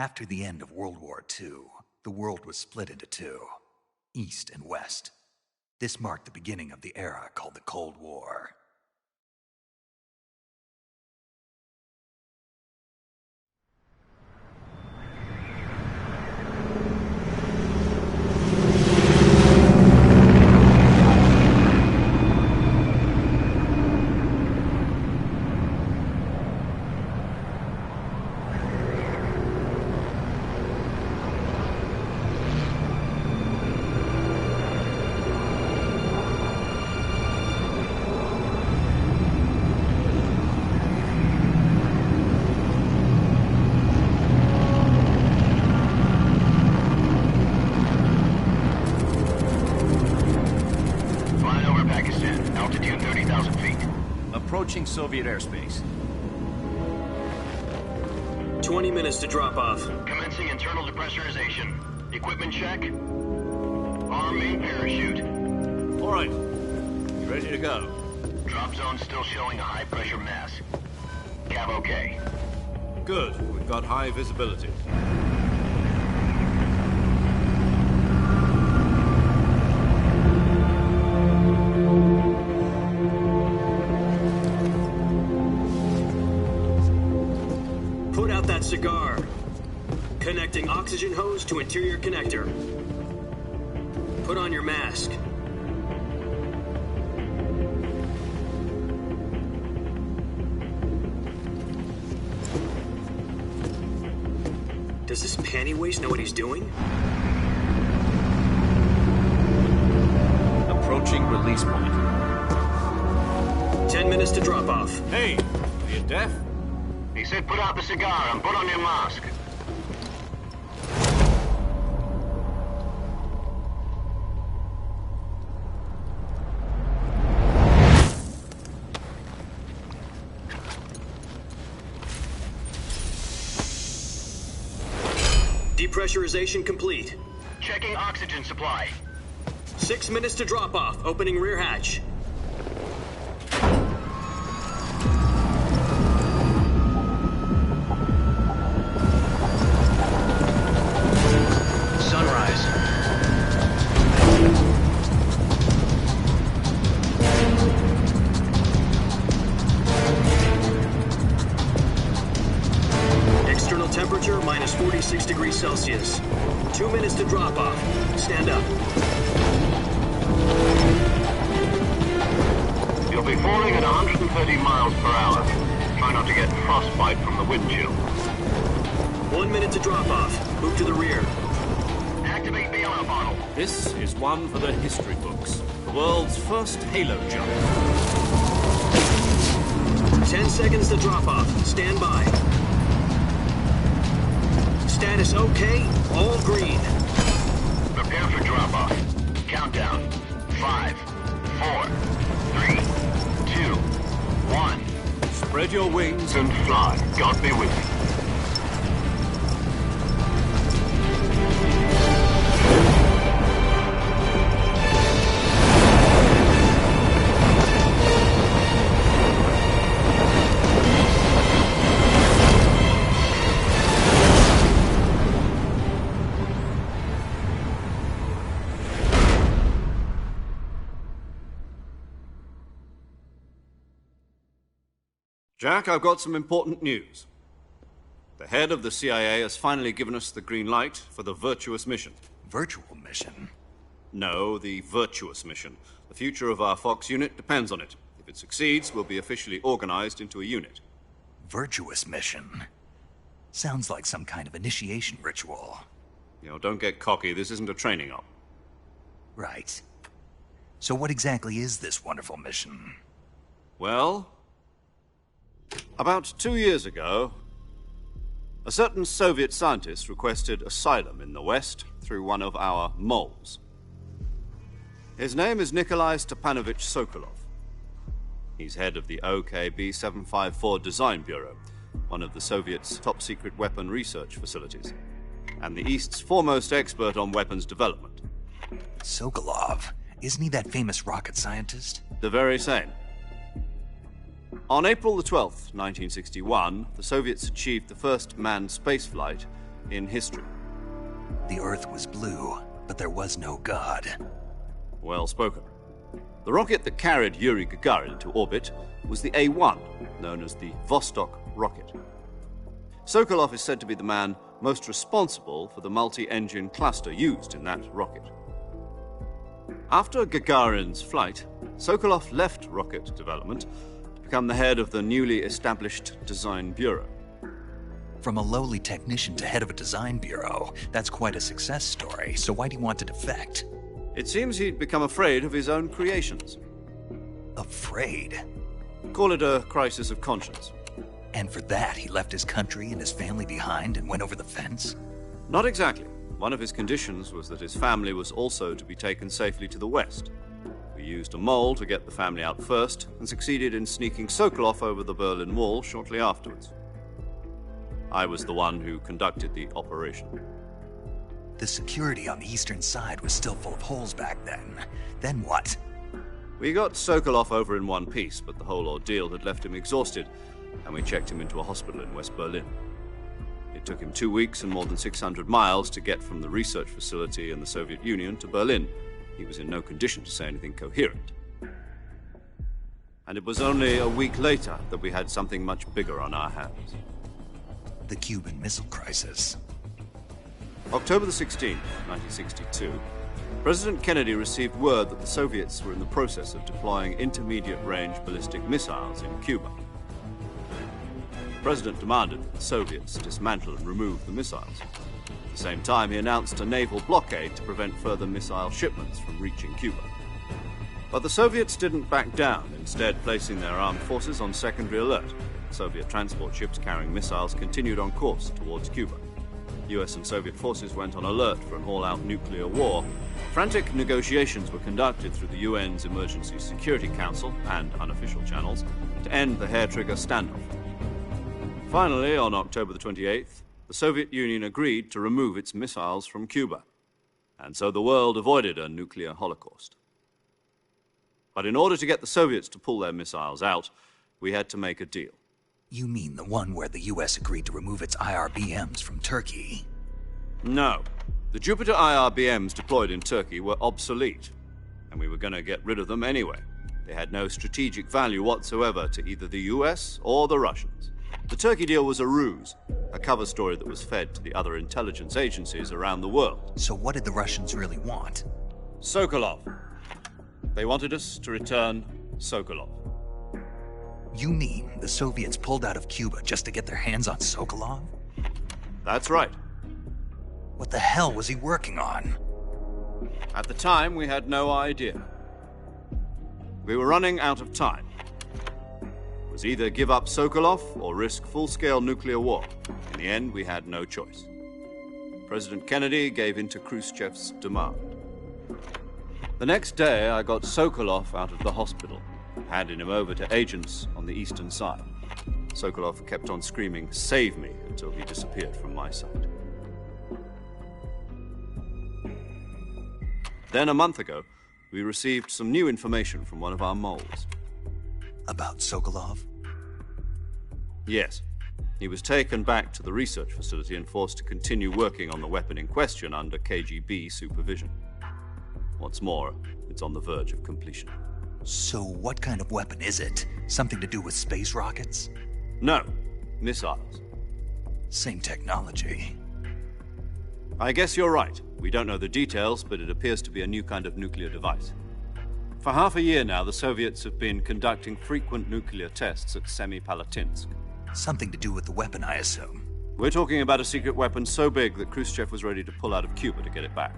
After the end of World War II, the world was split into two, East and West. This marked the beginning of the era called the Cold War. Approaching Soviet airspace. 20 minutes to drop off. Commencing internal depressurization. Equipment check. Arm main parachute. All right. You ready to go? Drop zone still showing a high pressure mass. Cav okay. Good. We've got high visibility. Cigar. Connecting oxygen hose to interior connector. Put on your mask. Does this panty waste know what he's doing? Approaching release point. 10 minutes to drop off. Hey, are you deaf? He said put out the cigar and put on your mask. Depressurization complete. Checking oxygen supply. 6 minutes to drop off. Opening rear hatch. Temperature minus 46 degrees Celsius. 2 minutes to drop off. Stand up. You'll be falling at 130 miles per hour. Try not to get frostbite from the wind chill. 1 minute to drop off. Move to the rear. Activate the yellow bottle. This is one for the history books. The world's first halo jump. 10 seconds to drop off. Stand by. Status okay, all green. Prepare for drop-off. Countdown. 5, 4, 3, 2, 1. Spread your wings And fly. God be with you. Jack, I've got some important news. The head of the CIA has finally given us the green light for the virtuous mission. Virtual mission? No, the virtuous mission. The future of our Fox unit depends on it. If it succeeds, we'll be officially organized into a unit. Virtuous mission? Sounds like some kind of initiation ritual. You know, don't get cocky. This isn't a training op. Right. So what exactly is this wonderful mission? Well, about 2 years ago, a certain Soviet scientist requested asylum in the West through one of our moles. His name is Nikolai Stepanovich Sokolov. He's head of the OKB 754 Design Bureau, one of the Soviets' top-secret weapon research facilities, and the East's foremost expert on weapons development. Sokolov? Isn't he that famous rocket scientist? The very same. On April the 12th, 1961, the Soviets achieved the first manned spaceflight in history. The Earth was blue, but there was no God. Well spoken. The rocket that carried Yuri Gagarin into orbit was the A-1, known as the Vostok rocket. Sokolov is said to be the man most responsible for the multi-engine cluster used in that rocket. After Gagarin's flight, Sokolov left rocket development to become the head of the newly established Design Bureau. From a lowly technician to head of a design bureau, that's quite a success story, so why'd he want to defect? It seems he'd become afraid of his own creations. Afraid? Call it a crisis of conscience. And for that, he left his country and his family behind and went over the fence? Not exactly. One of his conditions was that his family was also to be taken safely to the west. We used a mole to get the family out first and succeeded in sneaking Sokolov over the Berlin Wall shortly afterwards. I was the one who conducted the operation. The security on the eastern side was still full of holes back then. Then what? We got Sokolov over in one piece, but the whole ordeal had left him exhausted, and we checked him into a hospital in West Berlin. It took him 2 weeks and more than 600 miles to get from the research facility in the Soviet Union to Berlin. He was in no condition to say anything coherent. And it was only a week later that we had something much bigger on our hands. The Cuban Missile Crisis. October the 16th, 1962, President Kennedy received word that the Soviets were in the process of deploying intermediate-range ballistic missiles in Cuba. The President demanded that the Soviets dismantle and remove the missiles. At the same time, he announced a naval blockade to prevent further missile shipments from reaching Cuba. But the Soviets didn't back down, instead placing their armed forces on secondary alert. Soviet transport ships carrying missiles continued on course towards Cuba. US and Soviet forces went on alert for an all-out nuclear war. Frantic negotiations were conducted through the UN's Emergency Security Council and unofficial channels to end the hair-trigger standoff. Finally, on October the 28th, the Soviet Union agreed to remove its missiles from Cuba, and so the world avoided a nuclear holocaust. But in order to get the Soviets to pull their missiles out, we had to make a deal. You mean the one where the US agreed to remove its IRBMs from Turkey? No. The Jupiter IRBMs deployed in Turkey were obsolete, and we were going to get rid of them anyway. They had no strategic value whatsoever to either the US or the Russians. The Turkey deal was a ruse, a cover story that was fed to the other intelligence agencies around the world. So what did the Russians really want? Sokolov. They wanted us to return Sokolov. You mean the Soviets pulled out of Cuba just to get their hands on Sokolov? That's right. What the hell was he working on? At the time, we had no idea. We were running out of time. It was either give up Sokolov or risk full-scale nuclear war. In the end, we had no choice. President Kennedy gave in to Khrushchev's demand. The next day, I got Sokolov out of the hospital, handing him over to agents on the eastern side. Sokolov kept on screaming, "Save me," until he disappeared from my sight. Then, a month ago, we received some new information from one of our moles. About Sokolov? Yes. He was taken back to the research facility and forced to continue working on the weapon in question under KGB supervision. What's more, it's on the verge of completion. So what kind of weapon is it? Something to do with space rockets? No, missiles. Same technology. I guess you're right. We don't know the details, but it appears to be a new kind of nuclear device. For half a year now, the Soviets have been conducting frequent nuclear tests at Semipalatinsk. Something to do with the weapon, I assume. We're talking about a secret weapon so big that Khrushchev was ready to pull out of Cuba to get it back.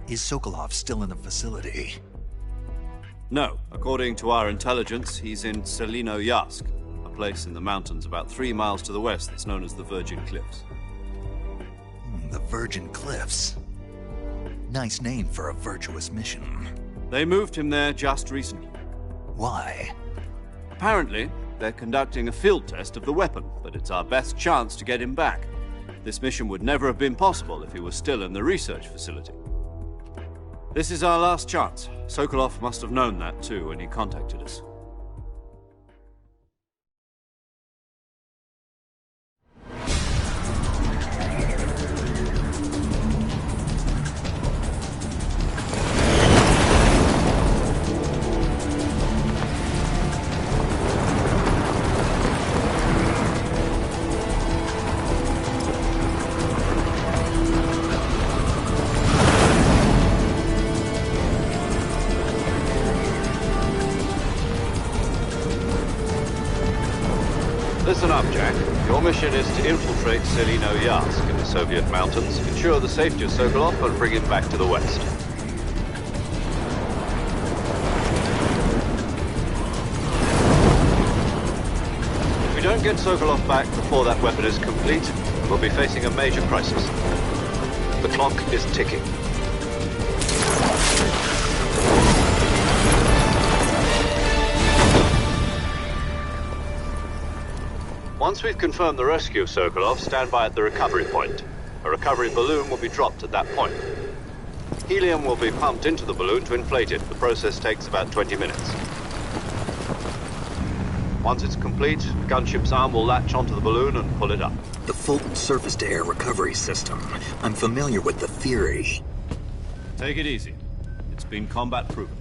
Is Sokolov still in the facility? No. According to our intelligence, he's in Selinoyarsk, a place in the mountains about 3 miles to the west that's known as the Virgin Cliffs. The Virgin Cliffs. Nice name for a virtuous mission. They moved him there just recently. Why? Apparently, they're conducting a field test of the weapon, but it's our best chance to get him back. This mission would never have been possible if he was still in the research facility. This is our last chance. Sokolov must have known that too when he contacted us. Listen up, Jack. Your mission is to infiltrate Selino-Yarsk in the Soviet mountains, ensure the safety of Sokolov, and bring him back to the west. If we don't get Sokolov back before that weapon is complete, we'll be facing a major crisis. The clock is ticking. Once we've confirmed the rescue of Sokolov, stand by at the recovery point. A recovery balloon will be dropped at that point. Helium will be pumped into the balloon to inflate it. The process takes about 20 minutes. Once it's complete, a gunship's arm will latch onto the balloon and pull it up. The Fulton surface-to-air recovery system. I'm familiar with the theory. Take it easy. It's been combat-proven.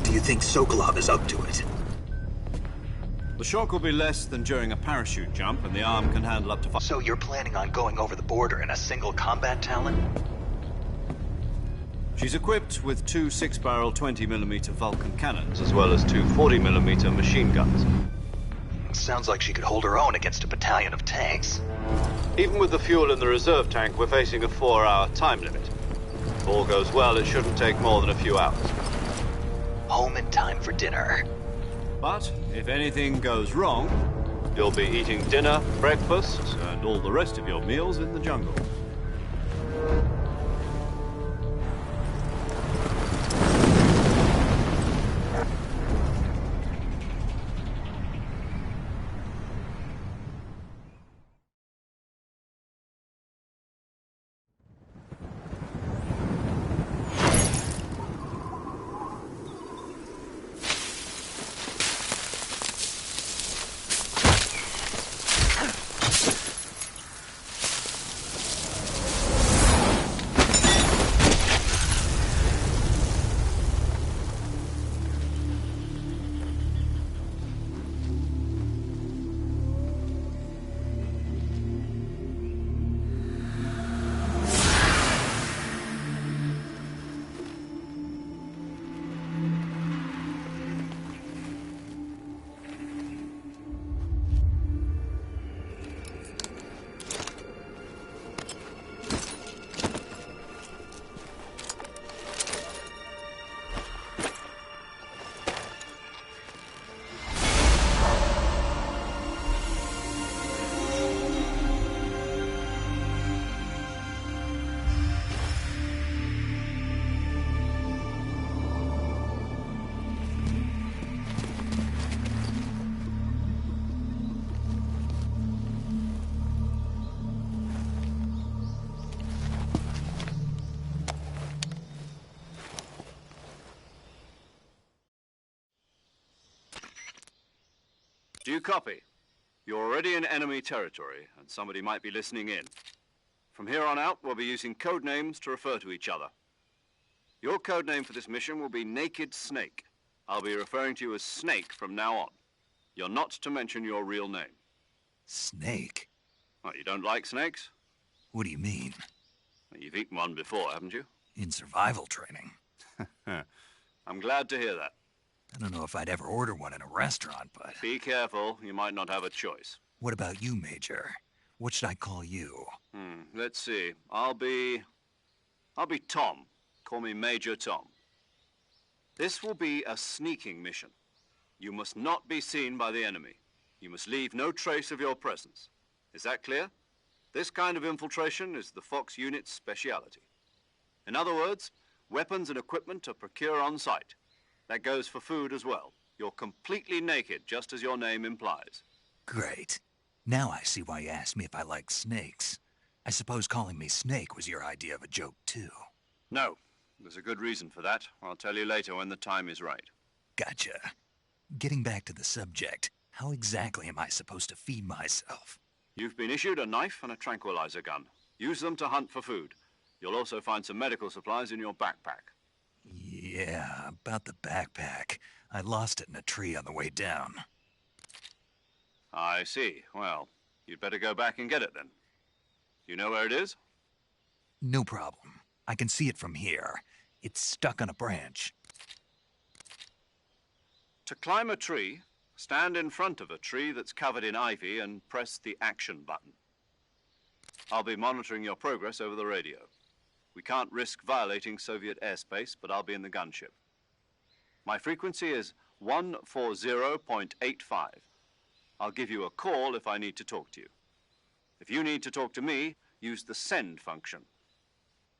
Do you think Sokolov is up to it? The shock will be less than during a parachute jump, and the arm can handle up to 5. So you're planning on going over the border in a single combat Talon? She's equipped with 2 6-barrel 20mm Vulcan cannons, as well as 2 40mm machine guns. Sounds like she could hold her own against a battalion of tanks. Even with the fuel in the reserve tank, we're facing a 4-hour time limit. If all goes well, it shouldn't take more than a few hours. Home in time for dinner. But if anything goes wrong, you'll be eating dinner, breakfast, and all the rest of your meals in the jungle. Do you copy? You're already in enemy territory, and somebody might be listening in. From here on out, we'll be using code names to refer to each other. Your code name for this mission will be Naked Snake. I'll be referring to you as Snake from now on. You're not to mention your real name. Snake? What, you don't like snakes? What do you mean? Well, you've eaten one before, haven't you? In survival training. I'm glad to hear that. I don't know if I'd ever order one in a restaurant, but... Be careful, you might not have a choice. What about you, Major? What should I call you? Let's see. I'll be Tom. Call me Major Tom. This will be a sneaking mission. You must not be seen by the enemy. You must leave no trace of your presence. Is that clear? This kind of infiltration is the Fox unit's speciality. In other words, weapons and equipment are procured on site. That goes for food as well. You're completely naked, just as your name implies. Great. Now I see why you asked me if I like snakes. I suppose calling me Snake was your idea of a joke, too. No. There's a good reason for that. I'll tell you later when the time is right. Gotcha. Getting back to the subject, how exactly am I supposed to feed myself? You've been issued a knife and a tranquilizer gun. Use them to hunt for food. You'll also find some medical supplies in your backpack. Yeah, about the backpack. I lost it in a tree on the way down. I see. Well, you'd better go back and get it then. You know where it is? No problem. I can see it from here. It's stuck on a branch. To climb a tree, Stand in front of a tree that's covered in ivy and press the action button. I'll be monitoring your progress over the radio. We can't risk violating Soviet airspace, but I'll be in the gunship. My frequency is 140.85. I'll give you a call if I need to talk to you. If you need to talk to me, use the send function.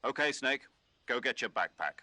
Okay, Snake, go get your backpack.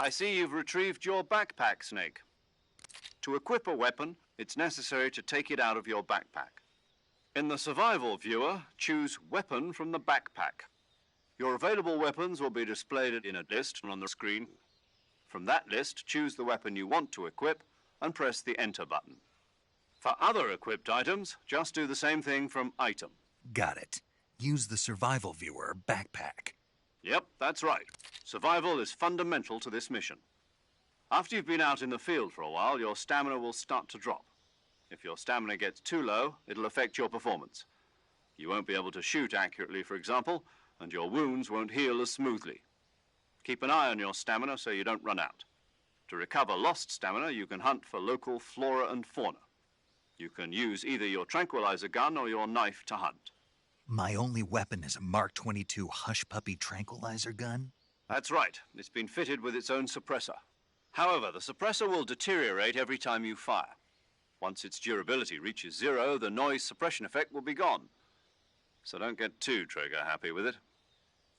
I see you've retrieved your backpack, Snake. To equip a weapon, it's necessary to take it out of your backpack. In the survival viewer, choose Weapon from the backpack. Your available weapons will be displayed in a list on the screen. From that list, choose the weapon you want to equip and press the Enter button. For other equipped items, just do the same thing from Item. Got it. Use the survival viewer backpack. Yep, that's right. Survival is fundamental to this mission. After you've been out in the field for a while, your stamina will start to drop. If your stamina gets too low, it'll affect your performance. You won't be able to shoot accurately, for example, and your wounds won't heal as smoothly. Keep an eye on your stamina so you don't run out. To recover lost stamina, you can hunt for local flora and fauna. You can use either your tranquilizer gun or your knife to hunt. My only weapon is a Mark 22 hush puppy tranquilizer gun? That's right. It's been fitted with its own suppressor. However, the suppressor will deteriorate every time you fire. Once its durability reaches 0, the noise suppression effect will be gone. So don't get too trigger-happy with it.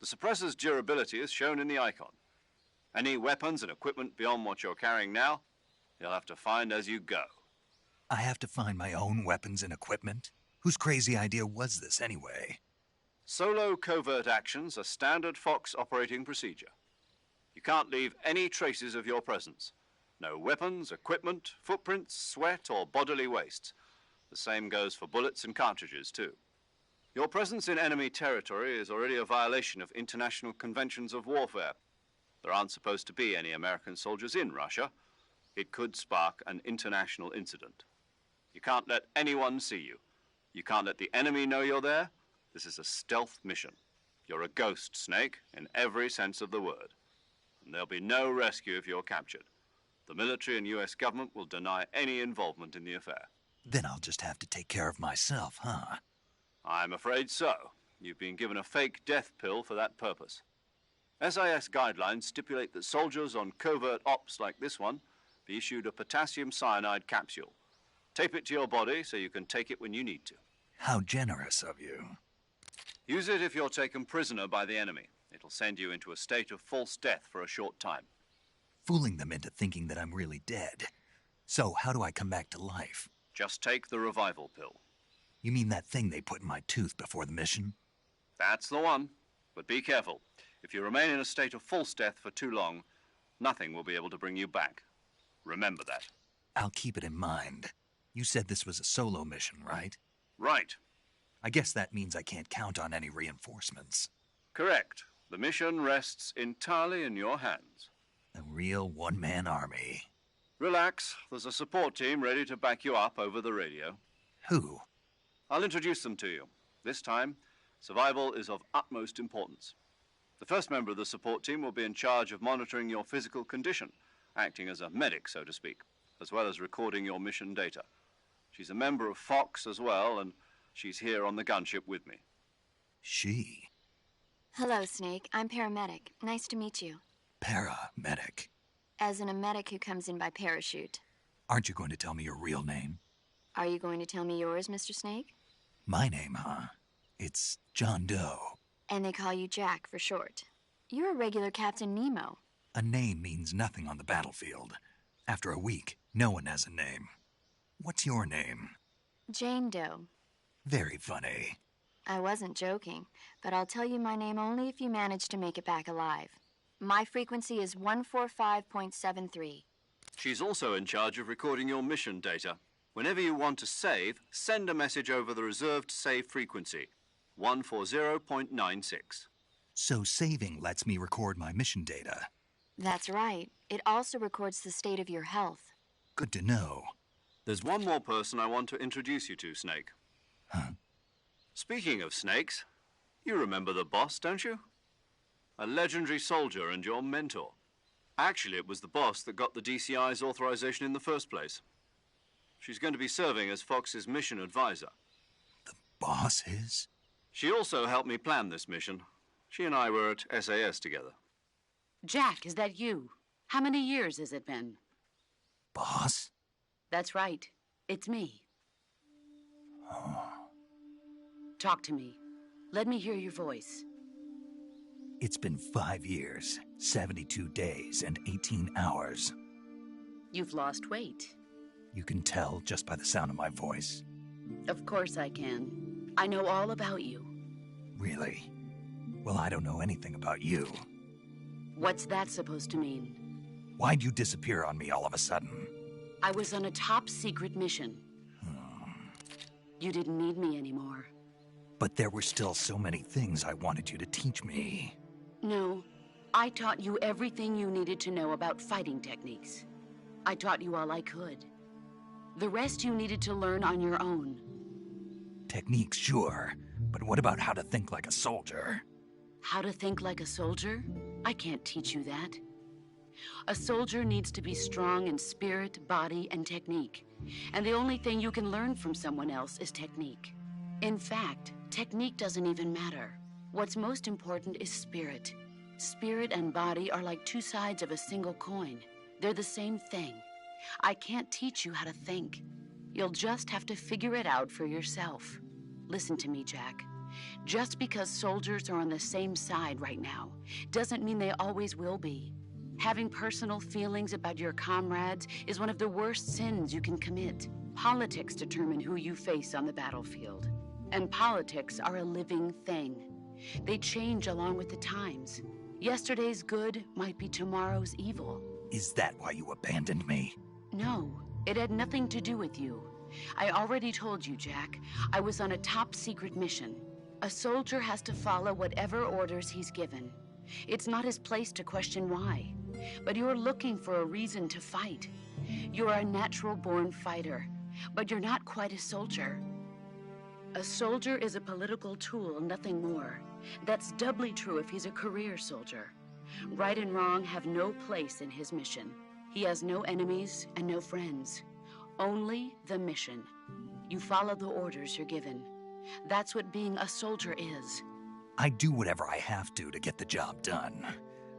The suppressor's durability is shown in the icon. Any weapons and equipment beyond what you're carrying now, you'll have to find as you go. I have to find my own weapons and equipment? Whose crazy idea was this anyway? Solo covert actions are standard Fox operating procedure. You can't leave any traces of your presence. No weapons, equipment, footprints, sweat, or bodily waste. The same goes for bullets and cartridges, too. Your presence in enemy territory is already a violation of international conventions of warfare. There aren't supposed to be any American soldiers in Russia. It could spark an international incident. You can't let anyone see you. You can't let the enemy know you're there. This is a stealth mission. You're a ghost, Snake, in every sense of the word. And there'll be no rescue if you're captured. The military and U.S. government will deny any involvement in the affair. Then I'll just have to take care of myself, huh? I'm afraid so. You've been given a fake death pill for that purpose. SIS guidelines stipulate that soldiers on covert ops like this one be issued a potassium cyanide capsule. Tape it to your body so you can take it when you need to. How generous of you. Use it if you're taken prisoner by the enemy. It'll send you into a state of false death for a short time. Fooling them into thinking that I'm really dead. So how do I come back to life? Just take the revival pill. You mean that thing they put in my tooth before the mission? That's the one. But be careful. If you remain in a state of false death for too long, nothing will be able to bring you back. Remember that. I'll keep it in mind. You said this was a solo mission, right? Right. I guess that means I can't count on any reinforcements. Correct. The mission rests entirely in your hands. A real one-man army. Relax. There's a support team ready to back you up over the radio. Who? I'll introduce them to you. This time, survival is of utmost importance. The first member of the support team will be in charge of monitoring your physical condition, acting as a medic, so to speak, as well as recording your mission data. She's a member of Fox as well, and she's here on the gunship with me. She? Hello, Snake. I'm paramedic. Nice to meet you. Paramedic. As in a medic who comes in by parachute. Aren't you going to tell me your real name? Are you going to tell me yours, Mr. Snake? My name, huh? It's John Doe. And they call you Jack for short. You're a regular Captain Nemo. A name means nothing on the battlefield. After a week, no one has a name. What's your name? Jane Doe. Very funny. I wasn't joking, but I'll tell you my name only if you manage to make it back alive. My frequency is 145.73. She's also in charge of recording your mission data. Whenever you want to save, send a message over the reserved save frequency, 140.96. So saving lets me record my mission data. That's right. It also records the state of your health. Good to know. There's one more person I want to introduce you to, Snake. Huh? Speaking of snakes, you remember the boss, don't you? A legendary soldier and your mentor. Actually, it was the boss that got the DCI's authorization in the first place. She's going to be serving as Fox's mission advisor. The boss is? She also helped me plan this mission. She and I were at SAS together. Jack, is that you? How many years has it been? Boss? That's right. It's me. Oh. Talk to me. Let me hear your voice. It's been 5 years, 72 days, and 18 hours. You've lost weight. You can tell just by the sound of my voice. Of course I can. I know all about you. Really? Well, I don't know anything about you. What's that supposed to mean? Why'd you disappear on me all of a sudden? I was on a top-secret mission. You didn't need me anymore. But there were still so many things I wanted you to teach me. No, I taught you everything you needed to know about fighting techniques. I taught you all I could. The rest you needed to learn on your own. Techniques, sure. But what about how to think like a soldier? How to think like a soldier? I can't teach you that. A soldier needs to be strong in spirit, body, and technique. And the only thing you can learn from someone else is technique. In fact, Technique doesn't even matter. What's most important is spirit. Spirit and body are like two sides of a single coin. They're the same thing. I can't teach you how to think. You'll just have to figure it out for yourself. Listen to me, Jack. Just because soldiers are on the same side right now doesn't mean they always will be. Having personal feelings about your comrades is one of the worst sins you can commit. Politics determine who you face on the battlefield. And politics are a living thing. They change along with the times. Yesterday's good might be tomorrow's evil. Is that why you abandoned me? No, it had nothing to do with you. I already told you, Jack. I was on a top-secret mission. A soldier has to follow whatever orders he's given. It's not his place to question why. But you're looking for a reason to fight. You're a natural-born fighter, but you're not quite a soldier. A soldier is a political tool, nothing more. That's doubly true if he's a career soldier. Right and wrong have no place in his mission. He has no enemies and no friends. Only the mission. You follow the orders you're given. That's what being a soldier is. I do whatever I have to get the job done.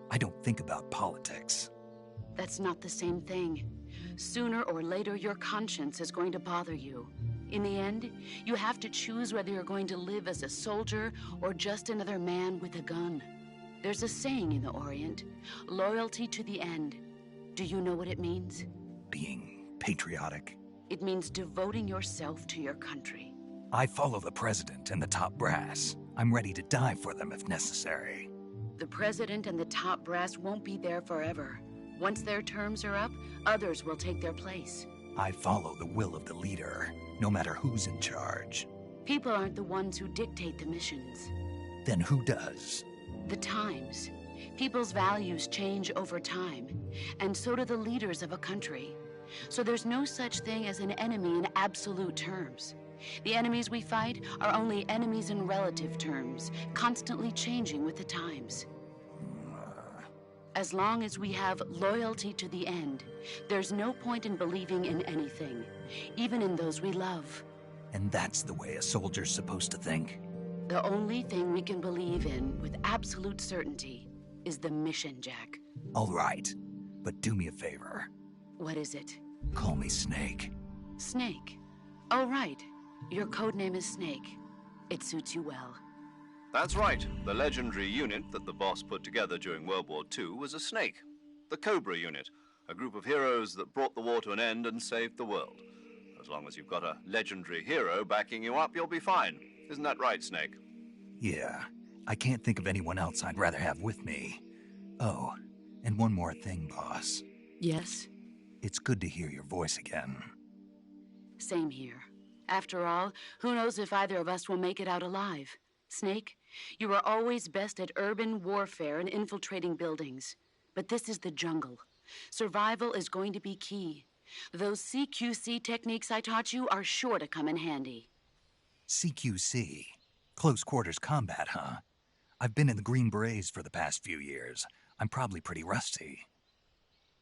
I don't think about politics. That's not the same thing. Sooner or later, your conscience is going to bother you. In the end, you have to choose whether you're going to live as a soldier or just another man with a gun. There's a saying in the Orient, loyalty to the end. Do you know what it means? Being patriotic. It means devoting yourself to your country. I follow the president and the top brass. I'm ready to die for them if necessary. The president and the top brass won't be there forever. Once their terms are up, others will take their place. I follow the will of the leader, no matter who's in charge. People aren't the ones who dictate the missions. Then who does? The times. People's values change over time, and so do the leaders of a country. So there's no such thing as an enemy in absolute terms. The enemies we fight are only enemies in relative terms, constantly changing with the times. As long as we have loyalty to the end, there's no point in believing in anything, even in those we love. And that's the way a soldier's supposed to think? The only thing we can believe in with absolute certainty is the mission, Jack. All right, but do me a favor. What is it? Call me Snake. Snake? Oh, right. Your code name is Snake. It suits you well. That's right. The legendary unit that the boss put together during World War II was a snake. The Cobra unit, a group of heroes that brought the war to an end and saved the world. As long as you've got a legendary hero backing you up, you'll be fine. Isn't that right, Snake? Yeah. I can't think of anyone else I'd rather have with me. Oh, and one more thing, boss. Yes? It's good to hear your voice again. Same here. After all, who knows if either of us will make it out alive? Snake, you are always best at urban warfare and infiltrating buildings. But this is the jungle. Survival is going to be key. Those CQC techniques I taught you are sure to come in handy. CQC? Close quarters combat, huh? I've been in the Green Berets for the past few years. I'm probably pretty rusty.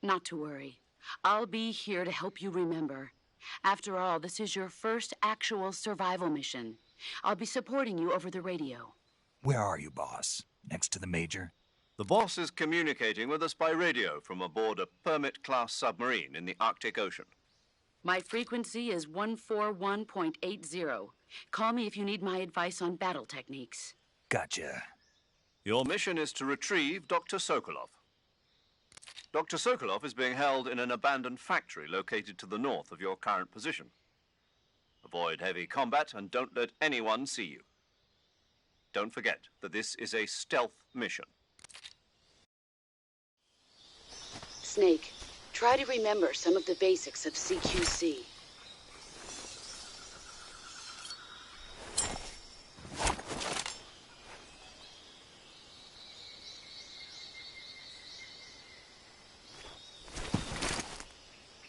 Not to worry. I'll be here to help you remember. After all, this is your first actual survival mission. I'll be supporting you over the radio. Where are you, boss? Next to the Major? The boss is communicating with us by radio from aboard a Permit-class submarine in the Arctic Ocean. My frequency is 141.80. Call me if you need my advice on battle techniques. Gotcha. Your mission is to retrieve Dr. Sokolov. Dr. Sokolov is being held in an abandoned factory located to the north of your current position. Avoid heavy combat and don't let anyone see you. Don't forget that this is a stealth mission. Snake, try to remember some of the basics of CQC.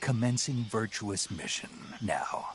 Commencing virtuous mission now.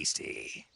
tasty.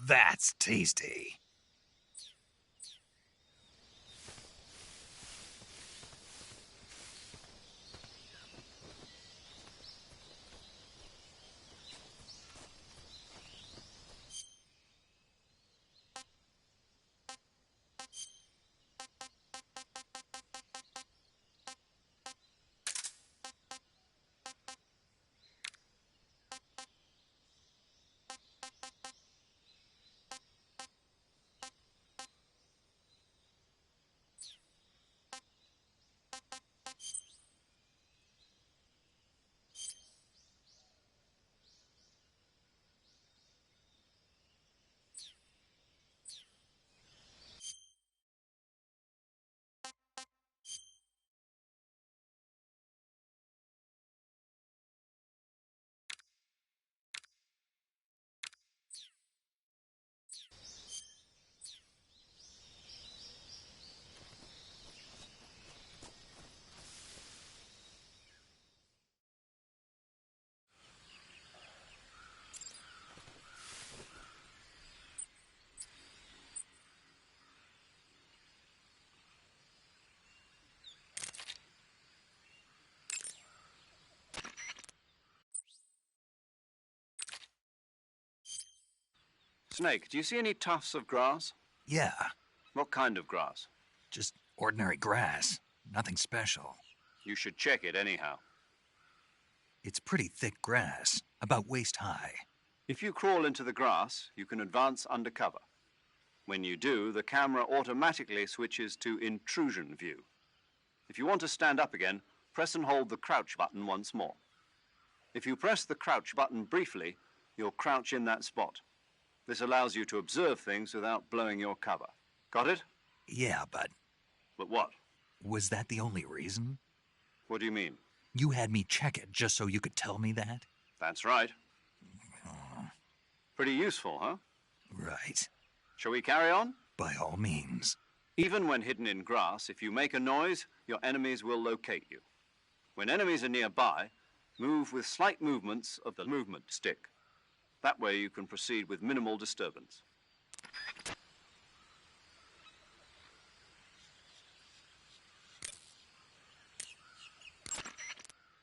That's tasty. Snake, do you see any tufts of grass? Yeah, What kind of grass? just ordinary grass. Nothing special. You should check it anyhow. It's pretty thick grass, about waist high. If you crawl into the grass, you can advance under cover. When you do, the camera automatically switches to intrusion view. If you want to stand up again, press and hold the crouch button once more. If you press the crouch button briefly, you'll crouch in that spot. This allows you to observe things without blowing your cover. Got it? Yeah, but But what? was that the only reason? What do you mean? You had me check it just so you could tell me that? That's right. Pretty useful, huh? Right. Shall we carry on? By all means. Even when hidden in grass, if you make a noise, your enemies will locate you. When enemies are nearby, move with slight movements of the movement stick. That way you can proceed with minimal disturbance.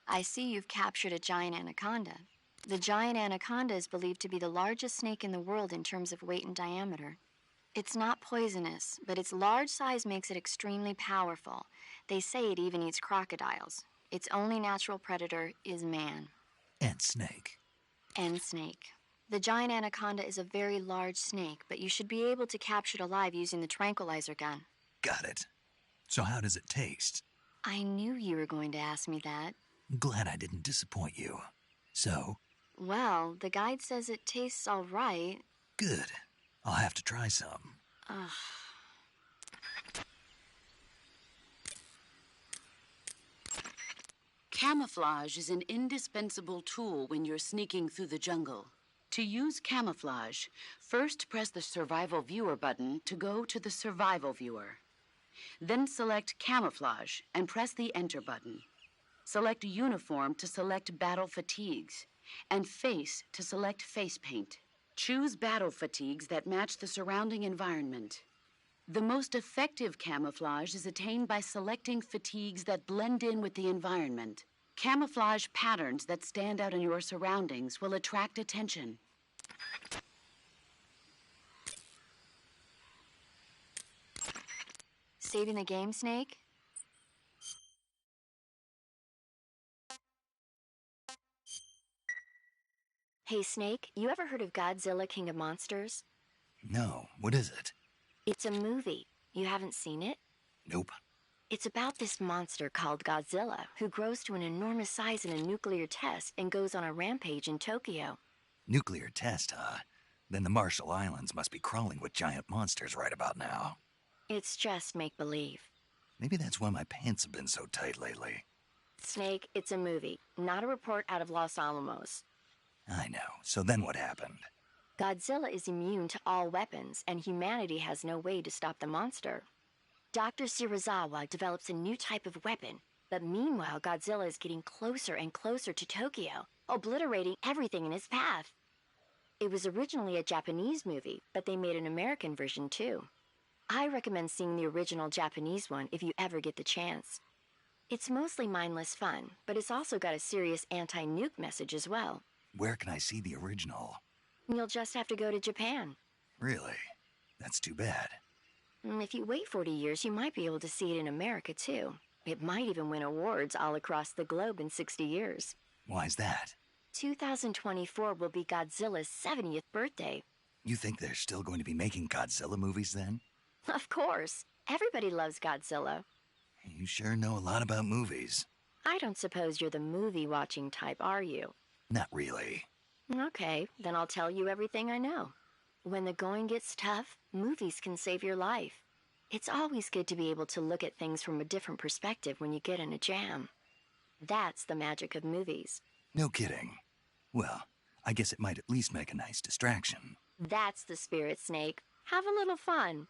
I see you've captured a giant anaconda. The giant anaconda is believed to be the largest snake in the world in terms of weight and diameter. It's not poisonous, but its large size makes it extremely powerful. They say it even eats crocodiles. Its only natural predator is man. And snake. And snake. The giant anaconda is a very large snake, but you should be able to capture it alive using the tranquilizer gun. Got it. So how does it taste? I knew you were going to ask me that. Glad I didn't disappoint you. So? Well, the guide says it tastes all right. Good. I'll have to try some. Ugh. Camouflage is an indispensable tool when you're sneaking through the jungle. To use camouflage, first press the Survival Viewer button to go to the Survival Viewer. Then select Camouflage and press the Enter button. Select Uniform to select Battle Fatigues, and Face to select Face Paint. Choose battle fatigues that match the surrounding environment. The most effective camouflage is attained by selecting fatigues that blend in with the environment. Camouflage patterns that stand out in your surroundings will attract attention. Saving the game, Snake? Hey, Snake, you ever heard of Godzilla, King of Monsters? No, what is it? It's a movie. You haven't seen it? Nope. It's about this monster called Godzilla, who grows to an enormous size in a nuclear test and goes on a rampage in Tokyo. Nuclear test, huh? Then the Marshall Islands must be crawling with giant monsters right about now. It's just make-believe. Maybe that's why my pants have been so tight lately. Snake, it's a movie, not a report out of Los Alamos. I know. So then what happened? Godzilla is immune to all weapons, and humanity has no way to stop the monster. Dr. Shirazawa develops a new type of weapon, but meanwhile Godzilla is getting closer and closer to Tokyo, obliterating everything in his path. It was originally a Japanese movie, but they made an American version too. I recommend seeing the original Japanese one if you ever get the chance. It's mostly mindless fun, but it's also got a serious anti-nuke message as well. Where can I see the original? You'll just have to go to Japan. Really? That's too bad. If you wait 40 years, you might be able to see it in America too. It might even win awards all across the globe in 60 years. Why's that? 2024 will be Godzilla's 70th birthday. You think they're still going to be making Godzilla movies then? Of course. Everybody loves Godzilla. You sure know a lot about movies. I don't suppose you're the movie-watching type, are you? Not really. Okay, then I'll tell you everything I know. When the going gets tough, movies can save your life. It's always good to be able to look at things from a different perspective when you get in a jam. That's the magic of movies. No kidding. Well, I guess it might at least make a nice distraction. That's the spirit, Snake. Have a little fun.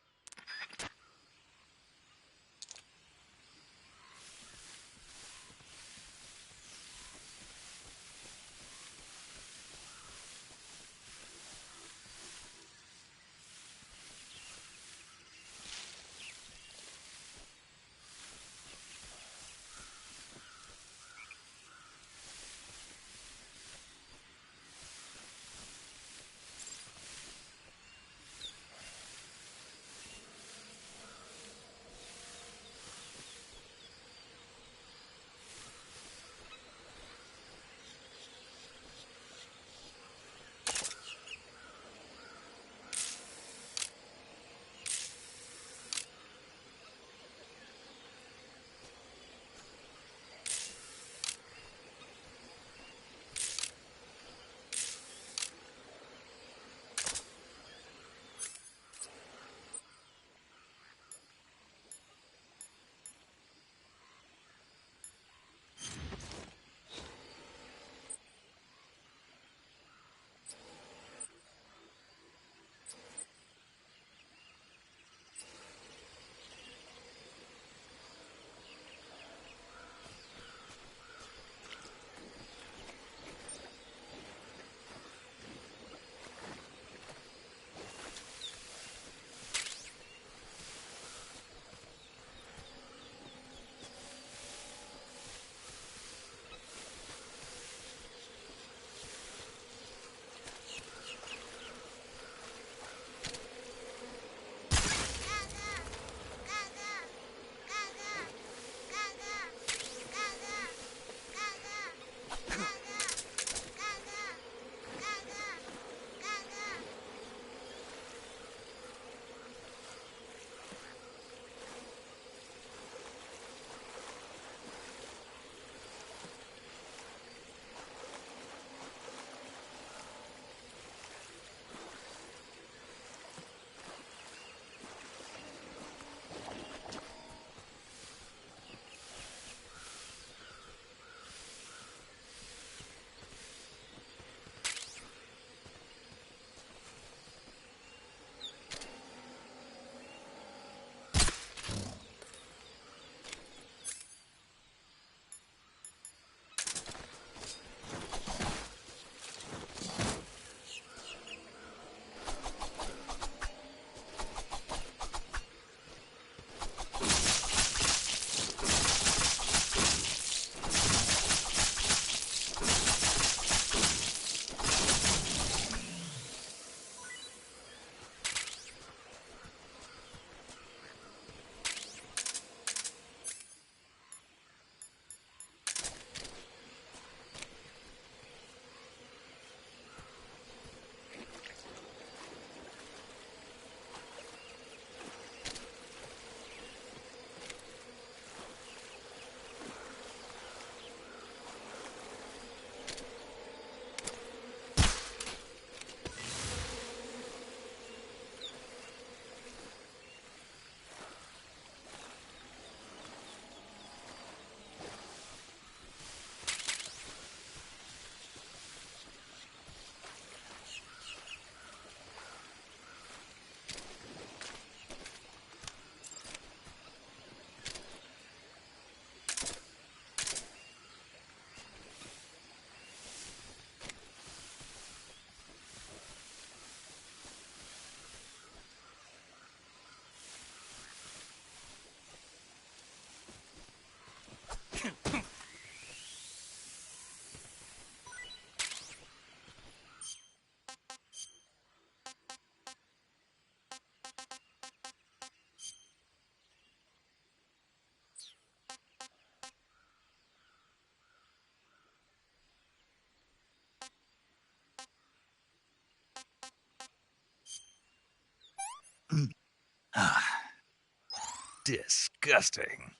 Disgusting.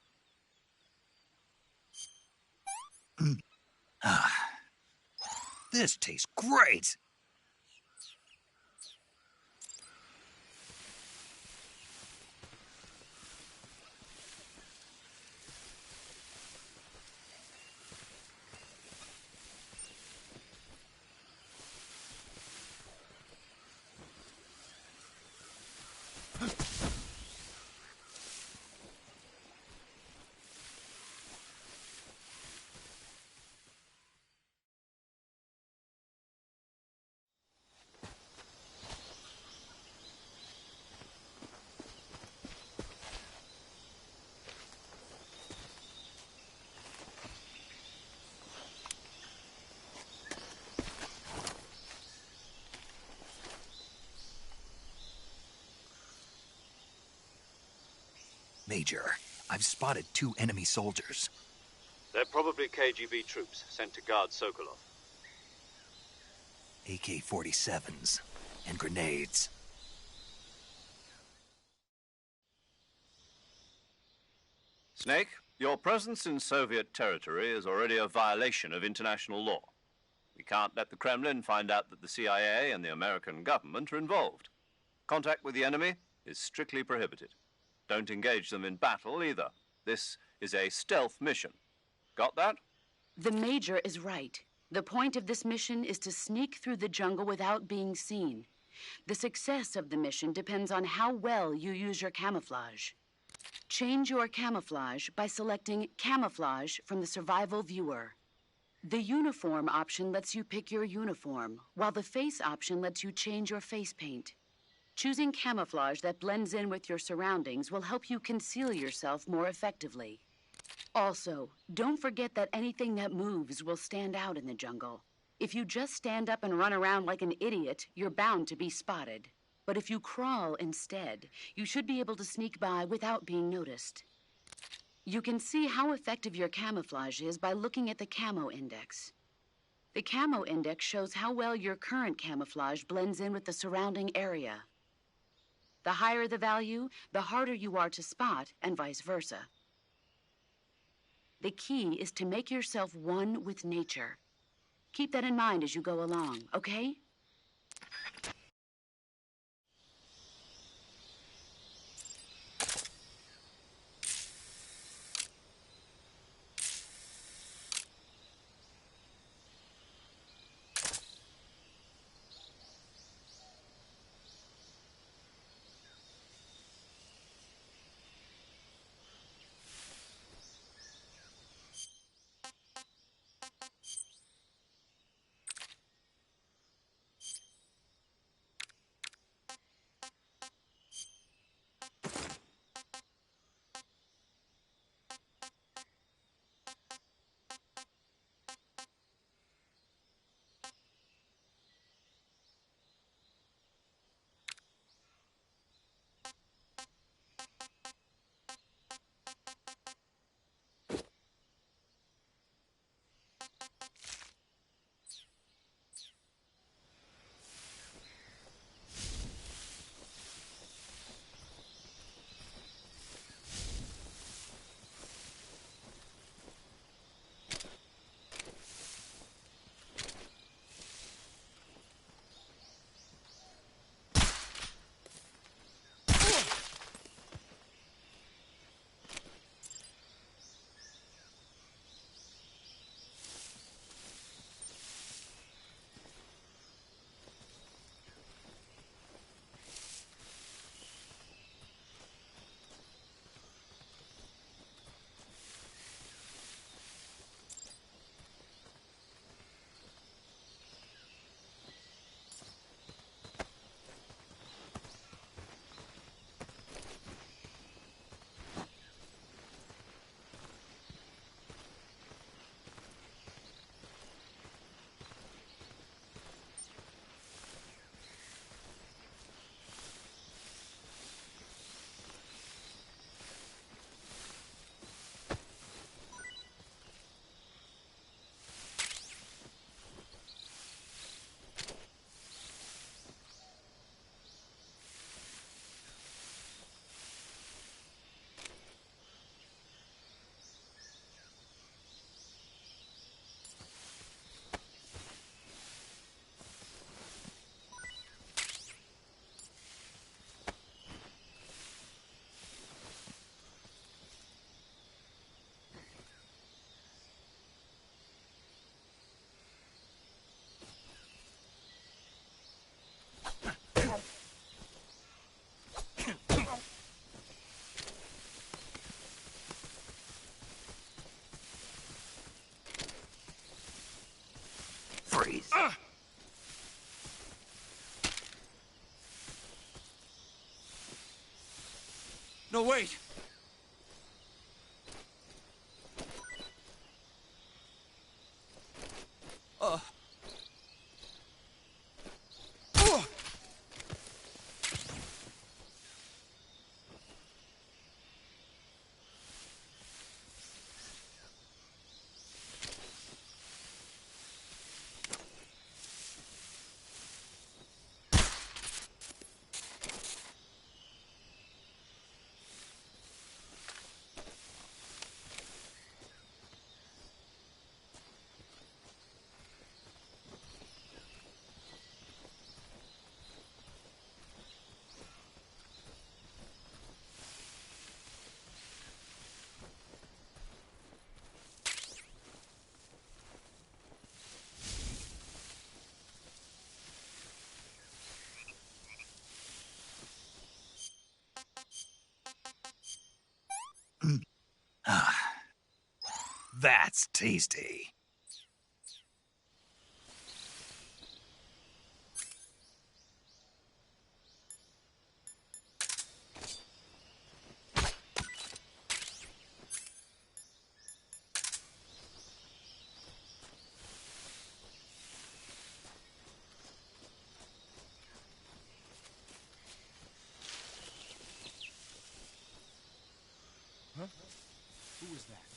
This tastes great. Major, I've spotted 2 enemy soldiers. They're probably KGB troops sent to guard Sokolov. AK-47s and grenades. Snake, your presence in Soviet territory is already a violation of international law. We can't let the Kremlin find out that the CIA and the American government are involved. Contact with the enemy is strictly prohibited. Don't engage them in battle either. This is a stealth mission. Got that? The Major is right. The point of this mission is to sneak through the jungle without being seen. The success of the mission depends on how well you use your camouflage. Change your camouflage by selecting Camouflage from the Survival Viewer. The Uniform option lets you pick your uniform, while the Face option lets you change your face paint. Choosing camouflage that blends in with your surroundings will help you conceal yourself more effectively. Also, don't forget that anything that moves will stand out in the jungle. If you just stand up and run around like an idiot, you're bound to be spotted. But if you crawl instead, you should be able to sneak by without being noticed. You can see how effective your camouflage is by looking at the Camo Index. The Camo Index shows how well your current camouflage blends in with the surrounding area. The higher the value, the harder you are to spot, and vice versa. The key is to make yourself one with nature. Keep that in mind as you go along, okay? Freeze. No, wait! That's tasty. Who was that?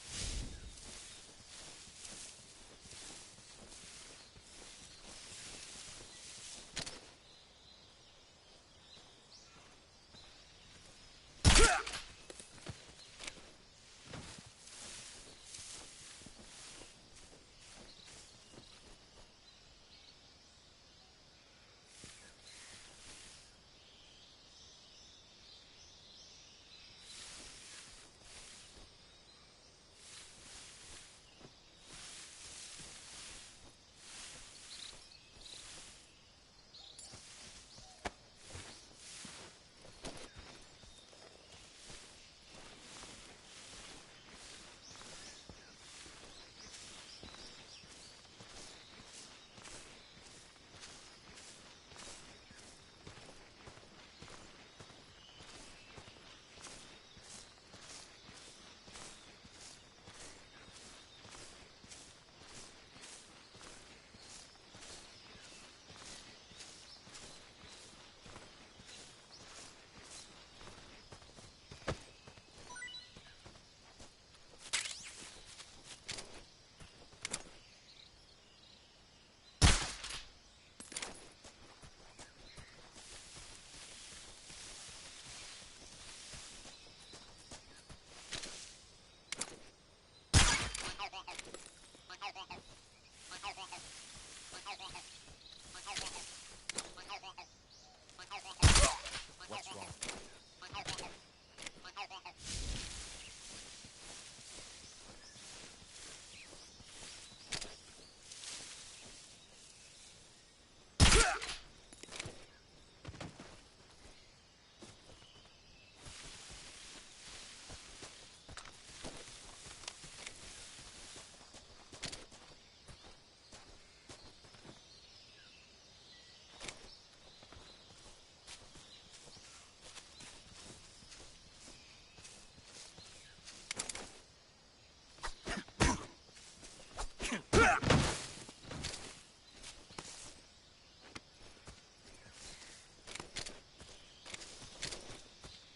What's wrong?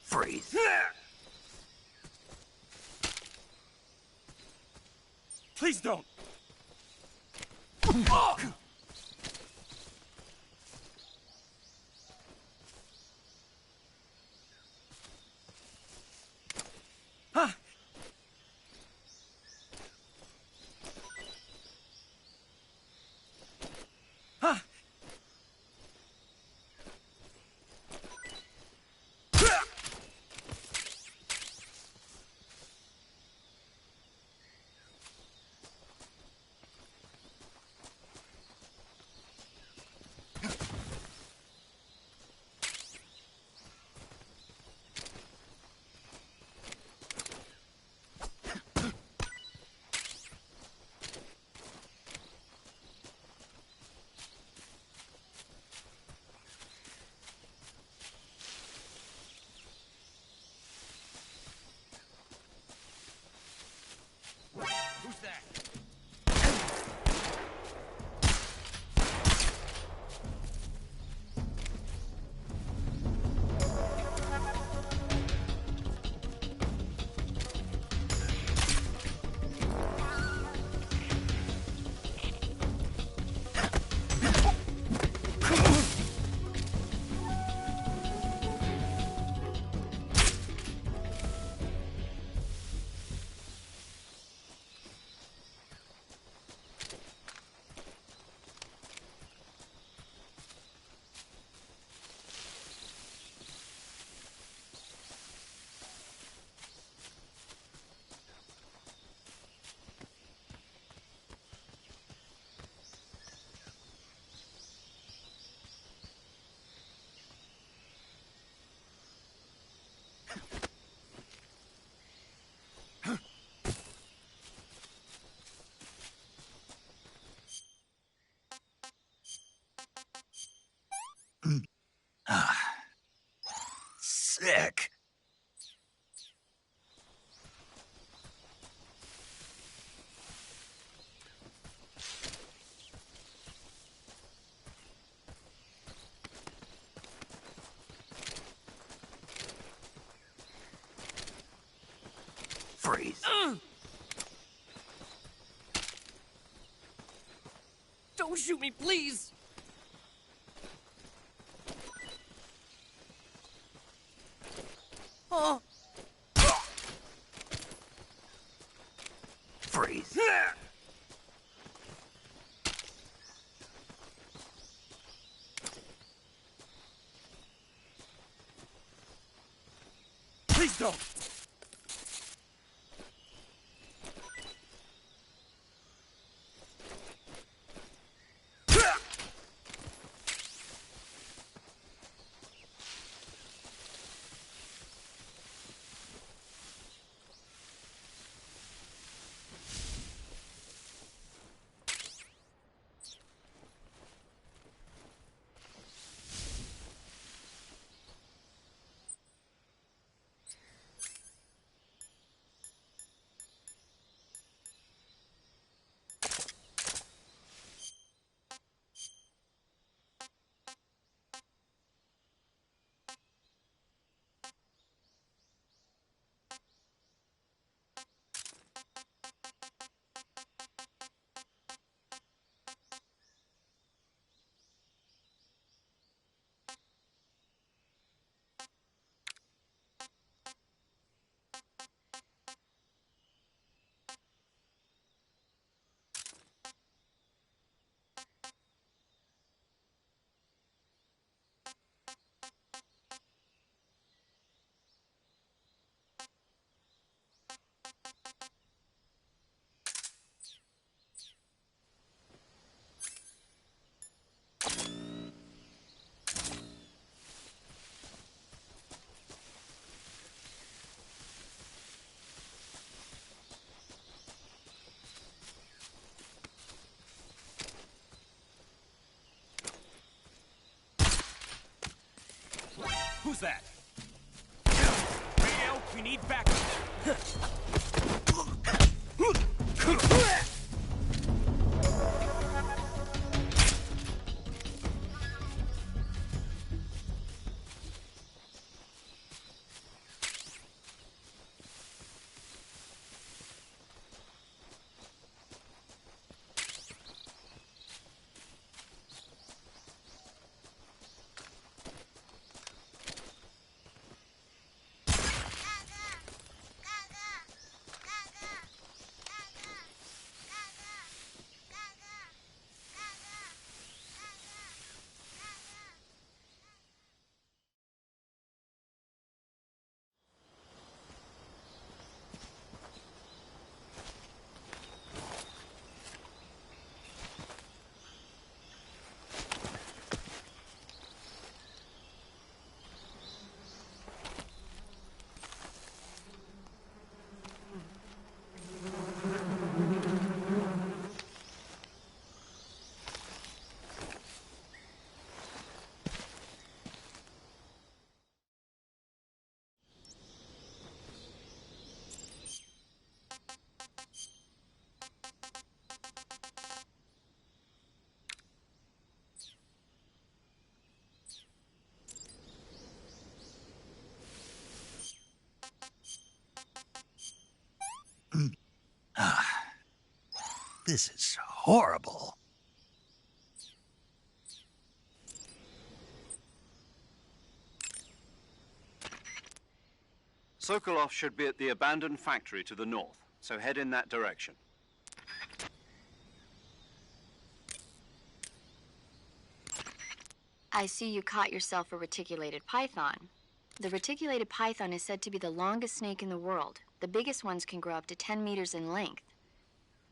Freeze. Please don't! Sick. Freeze. Don't shoot me, please! Oh! Freeze. Please don't! Who's that? Radio, we need backup. This is horrible. Sokolov should be at the abandoned factory to the north, so head in that direction. I see you caught yourself a reticulated python. The reticulated python is said to be the longest snake in the world. The biggest ones can grow up to 10 meters in length.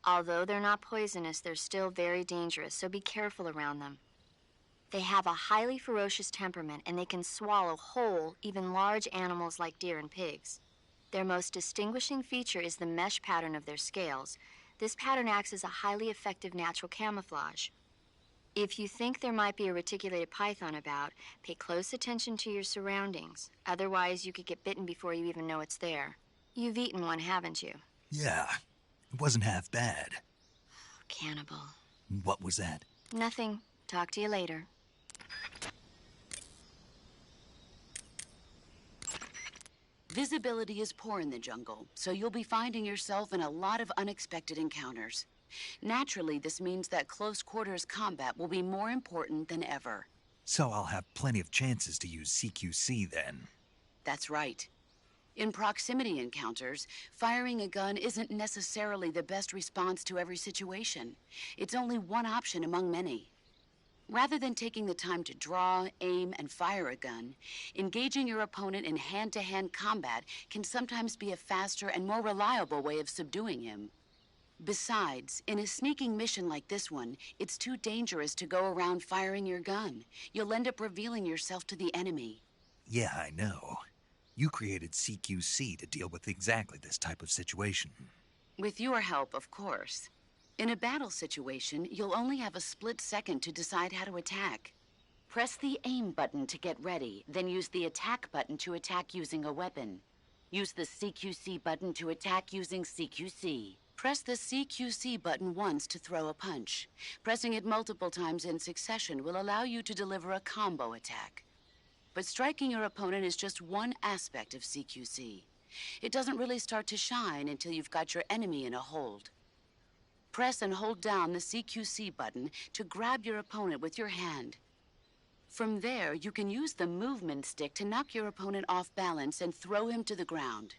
Although they're not poisonous, they're still very dangerous, so be careful around them. They have a highly ferocious temperament, and they can swallow whole, even large animals like deer and pigs. Their most distinguishing feature is the mesh pattern of their scales. This pattern acts as a highly effective natural camouflage. If you think there might be a reticulated python about, pay close attention to your surroundings. Otherwise, you could get bitten before you even know it's there. You've eaten one, haven't you? Yeah, it wasn't half bad. Cannibal. What was that? Nothing. Talk to you later. Visibility is poor in the jungle, so you'll be finding yourself in a lot of unexpected encounters. Naturally, this means that close quarters combat will be more important than ever. So I'll have plenty of chances to use CQC then. That's right. In proximity encounters, firing a gun isn't necessarily the best response to every situation. It's only one option among many. Rather than taking the time to draw, aim, and fire a gun, engaging your opponent in hand-to-hand combat can sometimes be a faster and more reliable way of subduing him. Besides, in a sneaking mission like this one, it's too dangerous to go around firing your gun. You'll end up revealing yourself to the enemy. Yeah, I know. You created CQC to deal with exactly this type of situation. With your help, of course. In a battle situation, you'll only have a split second to decide how to attack. Press the aim button to get ready, then use the attack button to attack using a weapon. Use the CQC button to attack using CQC. Press the CQC button once to throw a punch. Pressing it multiple times in succession will allow you to deliver a combo attack. But striking your opponent is just one aspect of CQC. It doesn't really start to shine until you've got your enemy in a hold. Press and hold down the CQC button to grab your opponent with your hand. From there, you can use the movement stick to knock your opponent off balance and throw him to the ground.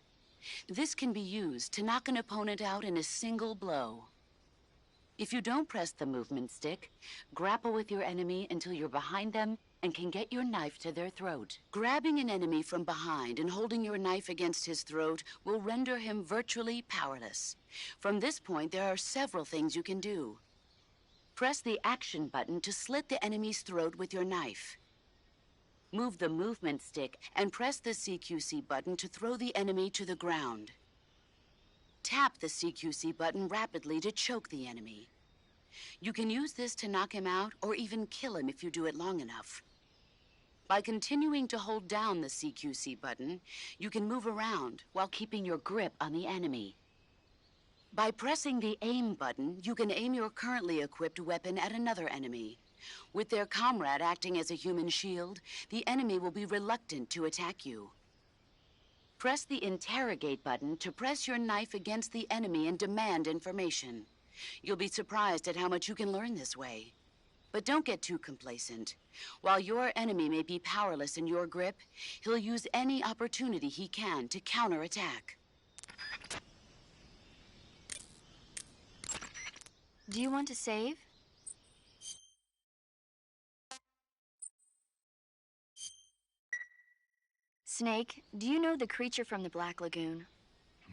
This can be used to knock an opponent out in a single blow. If you don't press the movement stick, grapple with your enemy until you're behind them and can get your knife to their throat. Grabbing an enemy from behind and holding your knife against his throat will render him virtually powerless. From this point, there are several things you can do. Press the action button to slit the enemy's throat with your knife. Move the movement stick and press the CQC button to throw the enemy to the ground. Tap the CQC button rapidly to choke the enemy. You can use this to knock him out or even kill him if you do it long enough. By continuing to hold down the CQC button, you can move around while keeping your grip on the enemy. By pressing the aim button, you can aim your currently equipped weapon at another enemy. With their comrade acting as a human shield, the enemy will be reluctant to attack you. Press the interrogate button to press your knife against the enemy and demand information. You'll be surprised at how much you can learn this way. But don't get too complacent. While your enemy may be powerless in your grip, he'll use any opportunity he can to counterattack. Do you want to save? Snake, do you know the creature from the Black Lagoon?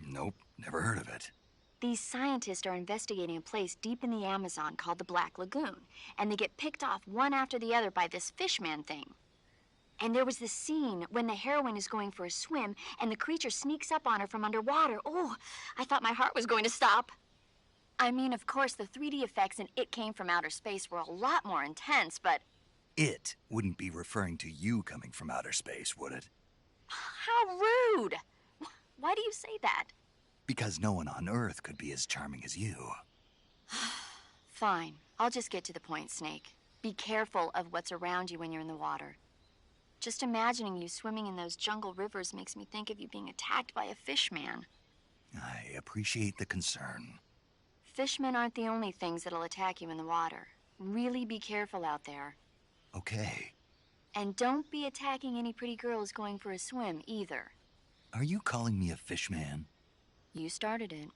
Nope, never heard of it. These scientists are investigating a place deep in the Amazon called the Black Lagoon, and they get picked off one after the other by this fishman thing. And there was this scene when the heroine is going for a swim, and the creature sneaks up on her from underwater. Oh, I thought my heart was going to stop. I mean, of course, the 3D effects in It Came from Outer Space were a lot more intense, but... It wouldn't be referring to you coming from outer space, would it? How rude! Why do you say that? Because no one on Earth could be as charming as you. Fine. I'll just get to the point, Snake. Be careful of what's around you when you're in the water. Just imagining you swimming in those jungle rivers makes me think of you being attacked by a fishman. I appreciate the concern. Fishmen aren't the only things that'll attack you in the water. Really be careful out there. Okay. And don't be attacking any pretty girls going for a swim, either. Are you calling me a fishman? You started it.